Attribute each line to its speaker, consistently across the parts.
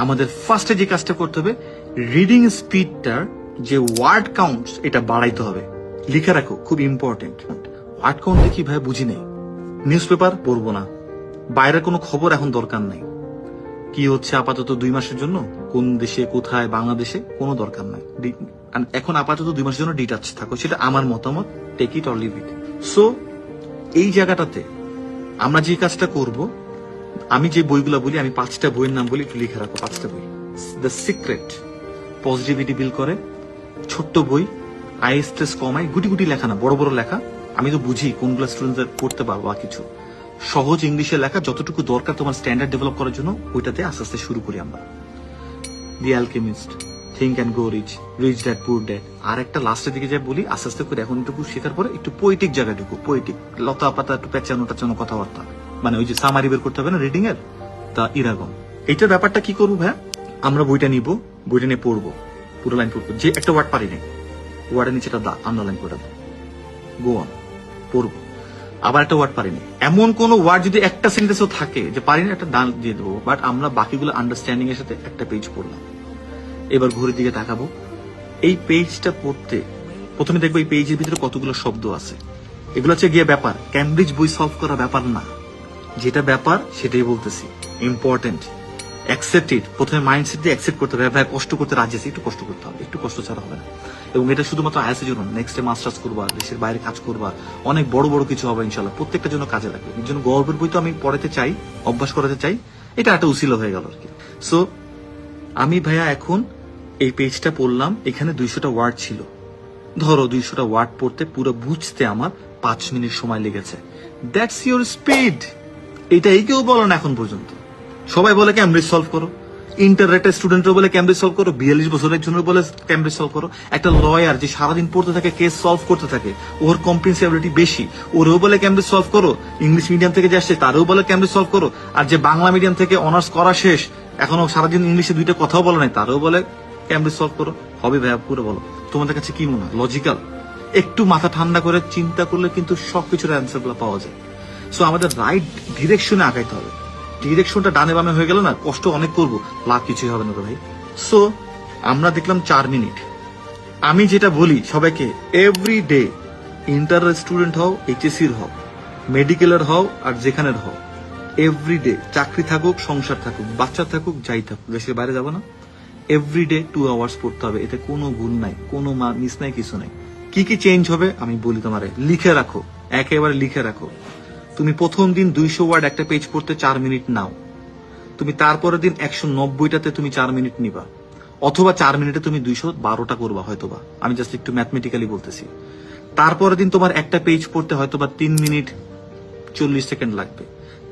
Speaker 1: আমাদের ফার্স্টে যে কাজটা করতে হবে, রিডিং স্পিডটার যে ওয়ার্ড কাউন্টস এটা বাড়াইতে হবে। লিখে রাখো, খুব ইম্পর্টেন্ট। ওয়ার্ড কাউন্ট দেখি ভাই বুঝি নেই, নিউজ পেপার পড়বো না, বাইরের কোনো খবর এখন দরকার নাই, কি হচ্ছে আপাতত 2 মাসের জন্য কোন দেশে কোথায় বাংলাদেশে কোনো দরকার নাই। এখন আপাতত 2 মাসের জন্য ডিটাচ থাকো, সেটা আমার মতামত, take it or leave it. So এই জায়গাটাতে আমরা যে কাজটা করব, আমি যে বইগুলো বলি, আমি 5টা বইয়ের নাম বলি, একটু লিখে রাখো 5টা বই। দ্য সিক্রেট, পজিটিভিটি বিল করে, ছোট্ট বই, আই স্ট্রেস কমায়, গুটি গুটি লেখা না, বড় বড় লেখা। আমি তো বুঝি কোনগুলো স্টুডেন্টদের পড়তে পারবো বা কিছু সহজ ইংলিশে লেখা, যতটুকু দরকার তোমার স্ট্যান্ডার্ড ডেভেলপ করার জন্য, ওইটাতে আস্তে আস্তে শুরু করি আমরা। The alchemist, think and grow rich, rich dad poor dad. আর একটা লাস্টের দিকে যাই বলি, আস্তে আস্তে করে এখন একটু শেখার পরে একটু পোয়েটিক জায়গায় ঢুকো, পোয়েটিক, লতা পাতা একটু পেঁচানো টাচানো কথাবার্তা, মানে ওই যে সামারি বের করতে হবে না রিডিং এর, তা ইরাগম। এইটার ব্যাপারটা কি করবো ভাই, আমরা বইটা নিব, বইটা নিয়ে পড়বো, পুরো লাইন পড়বো, যে একটা ওয়ার্ড পারি নাই ওয়ার্ডের নিচে একটা আন্ডারলাইন করে দেবো, গো অন, পড়বো। আবার একটা ওয়ার্ড পারিনি, এমন কোন ওয়ার্ড যদি একটা সেন্টেন্সও থাকে যে পারিনি, একটা ডান দিয়ে দেবো, বাট আমরা বাকিগুলো আন্ডারস্ট্যান্ডিং এর সাথে একটা পেজ পড়লাম। এবার ঘড়ির দিকে তাকাবো, এই পেজটা পড়তে প্রথমে দেখবো এই পেজের ভিতরে কতগুলো শব্দ আছে। এগুলো হচ্ছে গিয়ে ব্যাপার, ক্যামব্রিজ বই সলভ করা ব্যাপার না, যেটা ব্যাপার সেটাই বলতেছি, ইম্পর্টেন্ট। অ্যাকসেপ্টেড, প্রথমে মাইন্ডসেট দিয়ে অ্যাকসেপ্ট করতে হবে, ভাই কষ্ট করতে রাজি আছি, একটু কষ্ট করতে হবে, একটু কষ্ট ছাড়া হবে না। এবং এটা শুধুমাত্র আইএসের জন্য, নেক্সটে মাস্টার্স করবা, দেশের বাইরে কাজ করবা, অনেক বড় বড় কিছু হবে ইনশাল্লাহ, প্রত্যেকটার জন্য কাজে লাগবে। এর জন্য গল্পের বই তো আমি পড়াতে চাই, অভ্যাস করাতে চাই, এটা একটা উসিলা হয়ে গেল আর কি। সো আমি ভাইয়া এখন এই পেজটা পড়লাম, এখানে 200টা ওয়ার্ড ছিল, ধরো 200টা ওয়ার্ড পড়তে পুরো বুঝতে আমার 5 মিনিট সময় লেগেছে। That's your speed. এটাই কেউ বলো না এখন পর্যন্ত। সবাই বলে ক্যামব্রিজ সলভ করো, ইন্টারনেটের স্টুডেন্টরা বলে ক্যামব্রিজ সলভ করো, 42 বছরের জন্য বলে ক্যামব্রিজ সলভ করো। একটা লয়ার যে সারাদিন পড়তে থাকে, কেস সলভ করতে থাকে, ওর কম্প্রিহেন্সিবিলিটি বেশি, ওরেও বলে ক্যামব্রিজ সলভ করো। ইংলিশ মিডিয়াম থেকে যে আসছে তারও বলে ক্যামব্রিজ সলভ করো। আর যে বাংলা মিডিয়াম থেকে অনার্স করা শেষ, এখনো সারাদিন ইংলিশে 2টা কথাও বলে নাই, তারও বলে ক্যামব্রিজ সলভ করো। হবে ভাইয়া, পুরো বলো তোমাদের কাছে কি মনে হয় লজিক্যাল? একটু মাথা ঠান্ডা করে চিন্তা করলে কিন্তু সবকিছুর অ্যান্সার গুলো পাওয়া যায়। সো আমাদের রাইট ডিরেকশনে আগাইতে হবে। ডিরেকশনটা ডানে বামে হয়ে গেল না, কষ্ট অনেক করবো, লাভ কিছুই হবে না তো ভাই। সো আমরা দেখলাম 4 মিনিট। আমি যেটা বলি সবাইকে, এভরি ডে, ইন্টার স্টুডেন্ট হও, এইচএসসির হও, মেডিকেলের হও, আর যেখানের হও, এভরি ডে, চাকরি থাকুক, সংসার থাকুক, বাচ্চা থাকুক, যাই থাকুক, দেশের বাইরে যাবো না, এভরি ডে 2 আওয়ার্স পড়তে হবে। এতে কোনো ভুল নাই, কোনো মিস নাই, কিছু নাই। কি কি চেঞ্জ হবে আমি বলি তোমারে, লিখে রাখো, একেবারে লিখে রাখো। তুমি প্রথম দিন 200 ওয়ার্ড একটা পেজ পড়তে 4 মিনিট নাও, তুমি তারপরের দিন 190টাতে তুমি 4 মিনিট নিবা, অথবা 4 মিনিটে তুমি 212টা করবা হয়তোবা, আমি জাস্ট একটু ম্যাথমেটিক্যালি বলতেছি। তারপরের দিন তোমার একটা পেজ পড়তে হয়তোবা 3 মিনিট 40 সেকেন্ড লাগবে।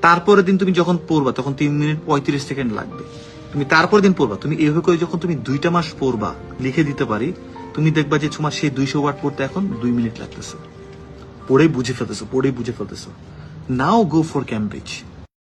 Speaker 1: তারপরের দিন তুমি যখন পড়বা তখন 3 মিনিট 35 সেকেন্ড লাগবে। তুমি তারপরের দিন পড়বা, তুমি এইভাবে করে যখন তুমি 2টা মাস পড়বা, লিখে দিতে পারি, তুমি দেখবা যে তোমার সেই 200 ওয়ার্ড পড়তে এখন 2 মিনিট লাগতেছে। পড়েই বুঝে ফেলতেছো। নাও গো ফর ক্যামব্রিজ।